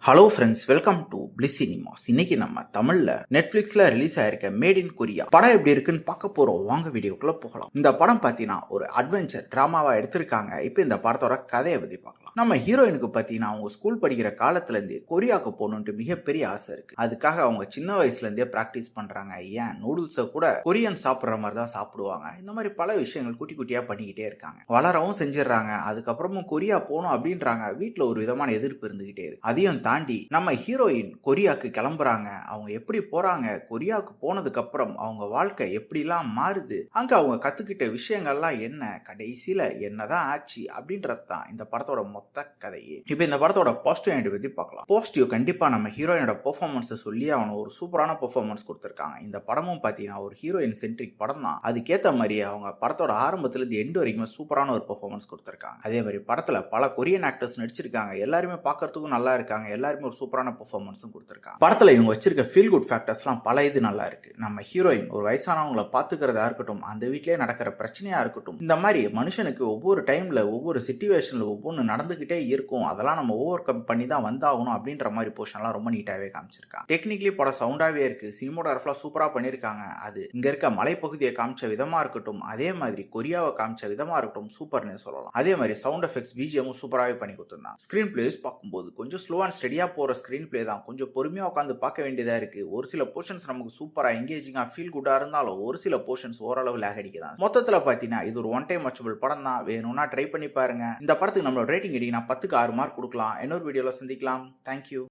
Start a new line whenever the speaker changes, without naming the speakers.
Hello friends, welcome to bliss cinemas. இன்னைக்கு நம்ம தமிழ்ல நெட்ஃபிளிக்ஸ்ல ரிலீஸ் ஆயிருக்க மேட் இன் கொரியா படம் எப்படி இருக்குன்னு பார்க்க போறோம். வாங்க வீடியோக்குள்ள போகலாம். இந்த படம் பார்த்தீங்கன்னா ஒரு அட்வென்ச்சர் டிராமாவா எடுத்திருக்காங்க. இப்போ இந்த படத்தோட கதையை பத்தி பார்க்கலாம். நம்ம ஹீரோயினுக்கு பார்த்தீங்கன்னா அவங்க ஸ்கூல் படிக்கிற காலத்துல இருந்தே கொரியாவுக்கு போகணுன்ட்டு மிகப்பெரிய ஆசை இருக்கு. அதுக்காக அவங்க சின்ன வயசுல இருந்தே பிராக்டிஸ் பண்றாங்க. ஏன் நூடுல்ஸை கூட கொரியன் சாப்பிட்ற மாதிரி தான் சாப்பிடுவாங்க. இந்த மாதிரி பல விஷயங்கள் குட்டி குட்டியா பண்ணிக்கிட்டே இருக்காங்க. வளரவும் செஞ்சிடறாங்க. அதுக்கப்புறமும் கொரியா போகணும் அப்படின்றாங்க. வீட்டில் ஒரு விதமான எதிர்ப்பு இருந்துகிட்டே இருக்கு. அதையும் தாண்டி நம்ம ஹீரோயின் கொரியாவுக்கு கிளம்புறாங்க. அவங்க எப்படி போறாங்க, கொரியாவுக்கு போனதுக்கு அப்புறம் அவங்க வாழ்க்கை எப்படிலாம் மாறுது, அங்க அவங்க கத்துக்கிட்ட விஷயங்கள்லாம் என்ன, கடைசியில என்னதான் ஆச்சு அப்படின்றது தான் இந்த படத்தோட மொத்த கதையே. இப்போ இந்த படத்தோட பாசிட்டிவ் ஐடி பத்தி பார்க்கலாம். பாசிட்டிவ் கண்டிப்பா நம்ம ஹீரோயினோட பெர்ஃபார்மன்ஸ் சொல்லி அவன் ஒரு சூப்பரான பெர்ஃபார்மன்ஸ் கொடுத்திருக்காங்க. இந்த படமும் பார்த்தீங்கன்னா ஒரு ஹீரோயின் சென்ட்ரிக் படம் தான். அதுக்கேற்ற மாதிரி அவங்க படத்தோட ஆரம்பத்துல இருந்து எண்டு வரைக்கும் சூப்பரான ஒரு பெர்ஃபார்மன்ஸ் கொடுத்திருக்காங்க. அதே மாதிரி படத்துல பல கொரியன் ஆக்டர்ஸ் நடிச்சிருக்காங்க. எல்லாருமே பார்க்கறதுக்கும் நல்லா இருக்காங்க. எல்லாருமே ஒரு சூப்பரான பெர்ஃபார்மன்ஸும் கொடுத்திருக்காங்க. படத்துல இவங்க வச்சிருக்க ஃபீல் குட் ஃபேக்டர்ஸ்லாம் பல இது நல்லா இருக்கு. நம்ம ஹீரோயின் ஒரு வயசானவங்களை பாத்துக்கிறதா இருக்கட்டும், அந்த வீட்லயே நடக்கிற பிரச்சனையா இருக்கட்டும், இந்த மாதிரி மனுஷனுக்கு ஒவ்வொரு டைம்ல ஒவ்வொரு சிச்சுவேஷன்ல ஒவ்வொன்று நடந்துகிட்டே இருக்கும். அதெல்லாம் நம்ம ஓவர் கம் பண்ணி தான் வந்தாகணும் அப்படின்ற மாதிரி போர்ஷன்லாம் ரொம்ப நீட்டாவே காமிச்சிருக்காங்க. டெக்னிக்கலி படம் சவுண்டாவே இருக்கு. சினிமோகிராஃபிலாம் சூப்பரா பண்ணிருக்காங்க. அது இங்க இருக்க மலைப்பகுதியை காமிச்ச விதமா இருக்கட்டும், அதே மாதிரி கொரியாவை காமிச்ச விதமா இருக்கட்டும், சூப்பர்னு சொல்லலாம். அதே மாதிரி சவுண்ட் எஃபெக்ட்ஸ் பிஜிஎமும் சூப்பராகவே பண்ணி கொடுத்திருந்தாங்க. ஸ்கிரீன் பிளேஸ் பார்க்கும்போது கொஞ்சம் ஸ்லோ அண்ட் ஸ்டெடியா போற ஸ்கிரீன் பிளே தான். கொஞ்சம் பொறுமையா உட்காந்து பார்க்க வேண்டியதா இருக்கு. ஒரு சில போர்ஷன்ஸ் நமக்கு சூப்பரா எங்கேஜிங்கா ஃபீல் குட்டா இருந்தாலும் ஒரு சில போர்ஷன்ஸ் ஓரளவு லேக் அடிக்குதான். மொத்தத்துல பாத்தீங்கன்னா இது ஒரு ஒன் டைம் வாட்சபிள் படம் தான். வேணும்னா ட்ரை பண்ணி பாருங்க. இந்த படத்துக்கு நம்மளோட ரேட்டிங் எடுத்தீங்கன்னா 10க்கு 6 மார்க் கொடுக்கலாம். இன்னொரு வீடியோல சந்திக்கலாம். தேங்க்யூ.